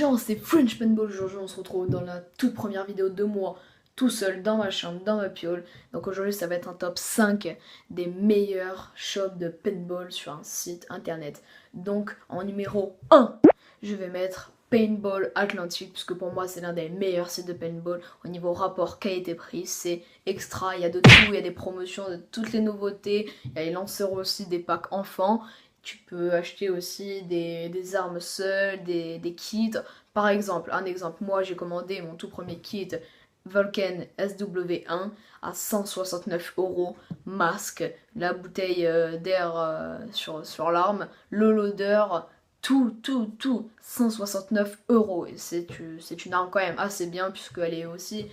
gens, c'est French Paintball. Aujourd'hui, on se retrouve dans la toute première vidéo de moi, tout seul, dans ma chambre, dans ma piole. Donc aujourd'hui, ça va être un top 5 des meilleurs shops de paintball sur un site internet. Donc en numéro 1, je vais mettre Paintball Atlantique, puisque pour moi, c'est l'un des meilleurs sites de paintball. Au niveau rapport qualité-prix, c'est extra. Il y a de tout, il y a des promotions de toutes les nouveautés. Il y a les lanceurs aussi, des packs enfants. Tu peux acheter aussi des armes seules, des kits. Par exemple, moi j'ai commandé mon tout premier kit Vulcan SW1 à 169 €. Masque, la bouteille d'air sur l'arme, le loader, tout, 169 €. Et c'est une arme quand même assez bien puisqu'elle est aussi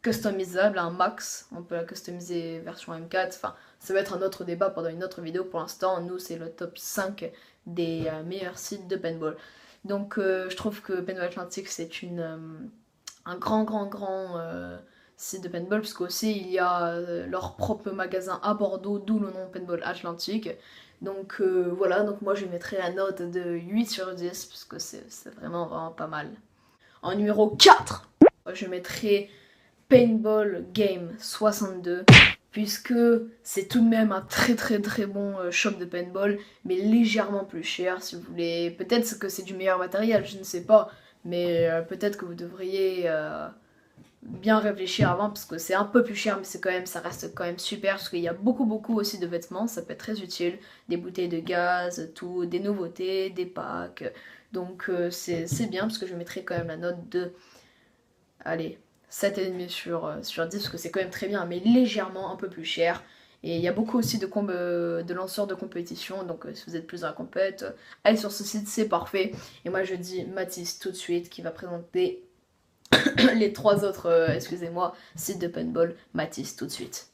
customisable à un max. On peut la customiser version M4. Enfin, ça va être un autre débat pendant une autre vidéo. Pour l'instant, nous, c'est le top 5 des meilleurs sites de paintball. Donc, je trouve que Paintball Atlantique, c'est un grand site de paintball, parce qu'aussi, il y a leur propre magasin à Bordeaux, d'où le nom Paintball Atlantique. Donc, voilà. Donc, moi, je mettrai la note de 8 sur 10, parce que c'est vraiment pas mal. En numéro 4, je mettrai Paintball Game 62, puisque c'est tout de même un très bon shop de paintball, mais légèrement plus cher si vous voulez. Peut-être que c'est du meilleur matériel, je ne sais pas, mais peut-être que vous devriez bien réfléchir avant, parce que c'est un peu plus cher, mais ça reste quand même super, parce qu'il y a beaucoup aussi de vêtements, ça peut être très utile, des bouteilles de gaz, tout, des nouveautés, des packs. Donc c'est bien, parce que je mettrai quand même la note de, allez, 7,5 sur 10, parce que c'est quand même très bien, mais légèrement un peu plus cher. Et il y a beaucoup aussi de lanceurs de compétition, donc si vous êtes plus dans la compète, allez sur ce site, c'est parfait. Et moi je dis Mathis tout de suite, qui va présenter les 3 autres, sites de paintball. Mathis tout de suite.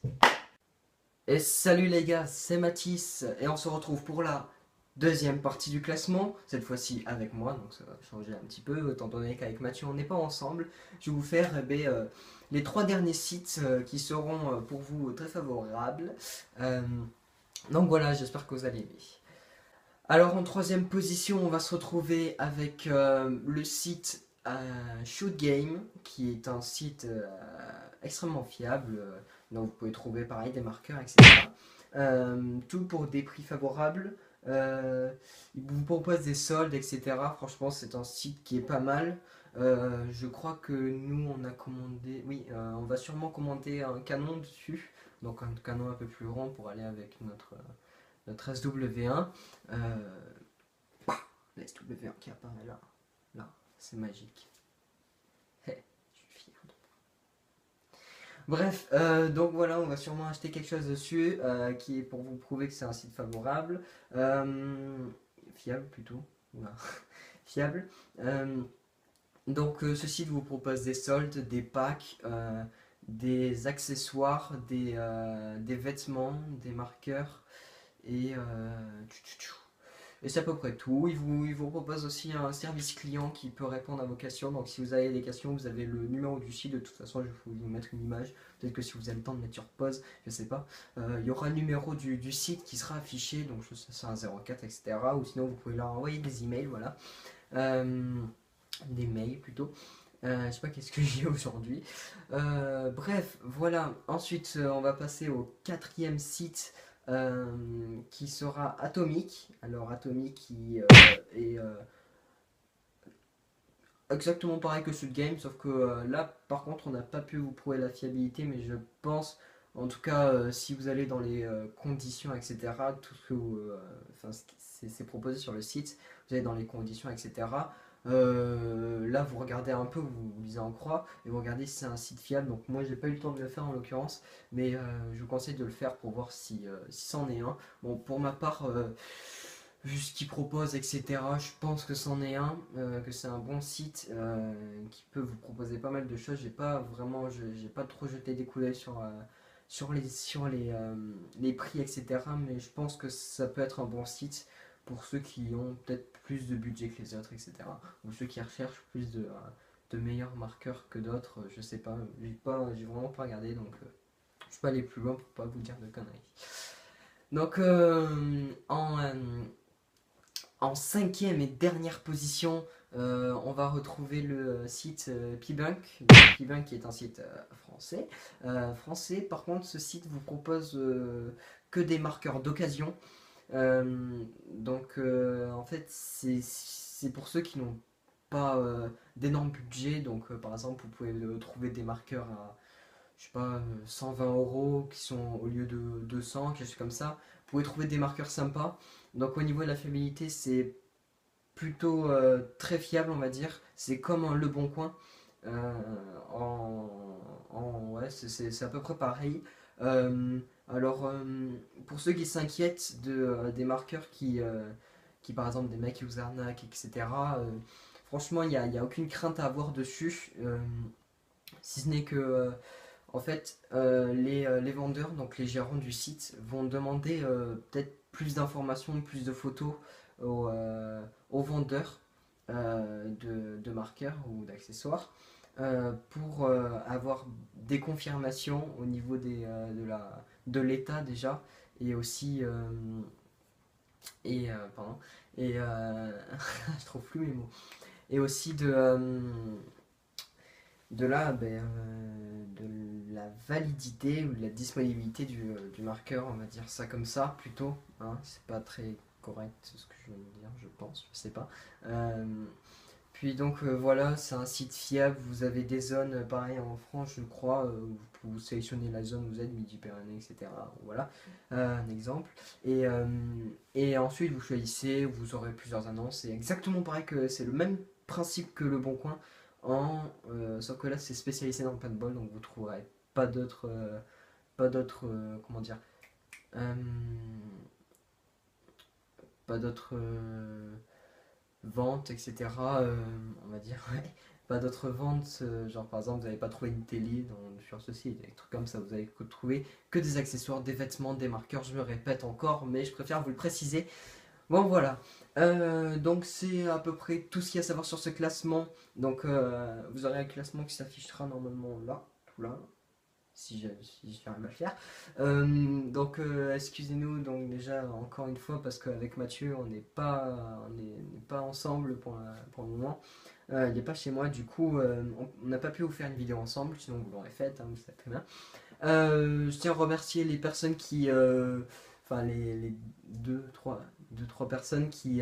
Et salut les gars, c'est Mathis et on se retrouve pour la deuxième partie du classement, cette fois-ci avec moi, donc ça va changer un petit peu, étant donné qu'avec Mathieu on n'est pas ensemble. Je vais vous faire les 3 derniers sites qui seront pour vous très favorables. Euh, donc voilà, j'espère que vous allez aimer. Alors en troisième position, on va se retrouver avec le site Shoot Game, qui est un site extrêmement fiable, donc vous pouvez trouver pareil des marqueurs, etc. Tout pour des prix favorables. Il vous propose des soldes, etc. Franchement, c'est un site qui est pas mal. Je crois que nous, on a commandé. Oui, on va sûrement commander un canon dessus. Donc un canon un peu plus rond pour aller avec notre SW1. Le SW1 qui apparaît là. Là, c'est magique. Hey, je suis fier de moi. Bref, donc voilà, on va sûrement acheter quelque chose dessus qui est pour vous prouver que c'est un site favorable. Fiable plutôt. Voilà. Fiable. Donc ce site vous propose des soldes, des packs, des accessoires, des vêtements, des marqueurs et c'est à peu près tout. Il vous propose aussi un service client qui peut répondre à vos questions. Donc si vous avez des questions, vous avez le numéro du site. De toute façon, je vais vous mettre une image. Peut-être que si vous avez le temps de mettre sur pause, je sais pas. Il y aura le numéro du site qui sera affiché. Donc je sais c'est un 04, etc. Ou sinon, vous pouvez leur envoyer des emails. Voilà. Des mails plutôt. Je sais pas qu'est-ce que j'ai aujourd'hui. Bref, voilà. Ensuite, on va passer au quatrième site qui sera Atomic. Alors Atomic qui est exactement pareil que Shoot Game, sauf que là par contre on n'a pas pu vous prouver la fiabilité, mais je pense, en tout cas si vous allez dans les conditions, etc., tout ce que c'est proposé sur le site, vous allez dans les conditions, etc. Là vous regardez un peu, vous lisez en croix et vous regardez si c'est un site fiable. Donc moi j'ai pas eu le temps de le faire en l'occurrence, mais je vous conseille de le faire pour voir si c'en est un. Bon, pour ma part, vu ce qu'il propose, etc., je pense que c'en est un, que c'est un bon site qui peut vous proposer pas mal de choses. J'ai pas trop jeté des coups d'œil sur les prix, etc., mais je pense que ça peut être un bon site pour ceux qui ont peut-être plus de budget que les autres, etc., ou ceux qui recherchent plus de meilleurs marqueurs que d'autres. Je sais pas, j'ai vraiment pas regardé, donc je peux aller plus loin pour pas vous dire de conneries. Donc en cinquième et dernière position, On va retrouver le site Pibunk, donc Pibunk qui est un site français. Par contre, ce site vous propose que des marqueurs d'occasion. En fait, c'est pour ceux qui n'ont pas d'énormes budgets. Donc, par exemple, vous pouvez trouver des marqueurs à, je sais pas, 120 € qui sont au lieu de 200, quelque chose comme ça. Vous pouvez trouver des marqueurs sympas. Donc, au niveau de la fiabilité, c'est plutôt très fiable, on va dire. C'est comme un Le Bon Coin. Euh, ouais, c'est à peu près pareil. Euh, pour ceux qui s'inquiètent des marqueurs qui, par exemple, des mecs qui vous arnaquent, etc., franchement, il y a aucune crainte à avoir dessus. Si ce n'est que, en fait, les vendeurs, donc les gérants du site, vont demander peut-être plus d'informations, plus de photos aux vendeurs de marqueurs ou d'accessoires pour avoir des confirmations au niveau de l'état déjà et aussi pardon et je trouve plus mes mots et aussi de la validité ou de la disponibilité du marqueur, on va dire ça comme ça plutôt, hein, c'est pas très correct ce que je viens de dire, je pense, je sais pas. Euh, voilà, c'est un site fiable, vous avez des zones, pareil en France je crois, où vous sélectionnez la zone où vous êtes, Midi-Pyrénées, etc. Voilà, un exemple. Et ensuite vous choisissez, vous aurez plusieurs annonces, c'est exactement pareil que c'est le même principe que Le Bon Coin, sauf que là c'est spécialisé dans le paintball, donc vous trouverez pas d'autres, comment dire, euh, pas d'autres ventes, etc. On va dire, ouais. Pas d'autres ventes, genre par exemple, vous n'avez pas trouvé une télé sur ce site, des trucs comme ça, vous avez trouvé que des accessoires, des vêtements, des marqueurs, je me répète encore, mais je préfère vous le préciser. Bon, voilà. Donc, c'est à peu près tout ce qu'il y a à savoir sur ce classement. Donc, vous aurez un classement qui s'affichera normalement là, tout là, si j'arrive à le faire. Excusez-nous donc déjà encore une fois parce qu'avec Mathieu on n'est pas ensemble pour le moment. Il n'est pas chez moi, du coup on n'a pas pu vous faire une vidéo ensemble, sinon vous l'aurez faite, hein, vous savez très bien. Je tiens à remercier les personnes enfin les deux, trois personnes qui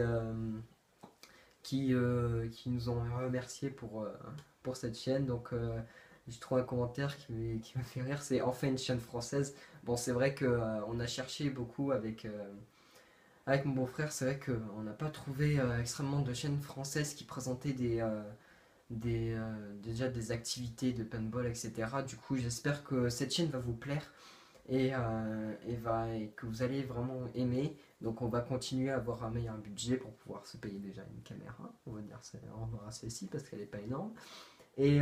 nous ont remercié pour cette chaîne. Donc, j'ai trouvé un commentaire qui m'a fait rire, c'est enfin une chaîne française. Bon, c'est vrai que on a cherché beaucoup avec mon beau-frère, c'est vrai qu'on n'a pas trouvé extrêmement de chaînes françaises qui présentaient déjà des activités de paintball, etc. Du coup, j'espère que cette chaîne va vous plaire et que vous allez vraiment aimer. Donc on va continuer à avoir un meilleur budget pour pouvoir se payer déjà une caméra. On va dire on aura celle-ci parce qu'elle n'est pas énorme. Et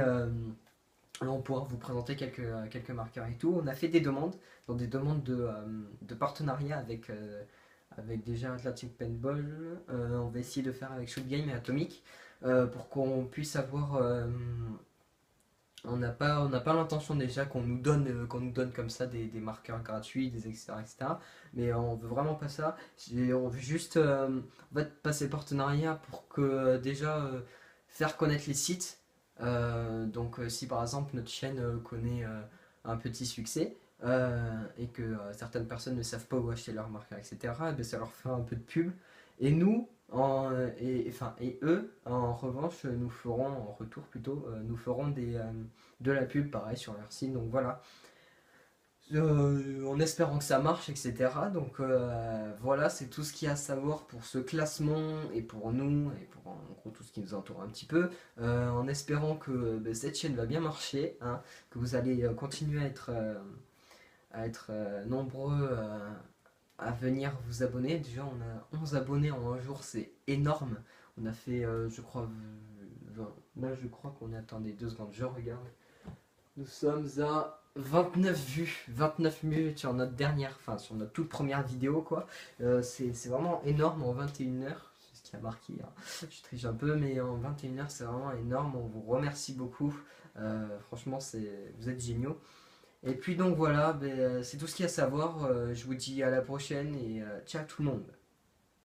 on pourra vous présenter quelques marqueurs et tout. On a fait des demandes, donc des demandes de partenariat avec déjà Atlantic Paintball. On va essayer de faire avec Shoot Game et Atomic pour qu'on puisse avoir on n'a pas l'intention déjà qu'on nous donne comme ça des marqueurs gratuits, etc. Mais on veut vraiment pas ça. On veut juste en fait, passer le partenariat pour que déjà faire connaître les sites. Si par exemple notre chaîne connaît un petit succès et que certaines personnes ne savent pas où acheter leurs marqueurs, etc., ben, ça leur fait un peu de pub. Et nous, et eux, en revanche, nous ferons, en retour plutôt, nous ferons de la pub pareil sur leur site. Donc voilà, en espérant que ça marche, etc. Donc voilà, c'est tout ce qu'il y a à savoir pour ce classement et pour nous et pour en gros tout ce qui nous entoure un petit peu. En espérant que cette chaîne va bien marcher, hein, que vous allez continuer à être nombreux à venir vous abonner. Déjà, on a 11 abonnés en un jour, c'est énorme. On a fait, je crois, là je crois qu'on est, attendez 2 secondes, je regarde. Nous sommes à 29 vues, 29 vues sur notre sur notre toute première vidéo, quoi. C'est vraiment énorme en 21 heures, c'est ce qui a marqué, hein. Je triche un peu, mais en 21 heures, c'est vraiment énorme. On vous remercie beaucoup. Franchement, vous êtes géniaux. Et puis donc voilà, c'est tout ce qu'il y a à savoir. Je vous dis à la prochaine et ciao tout le monde.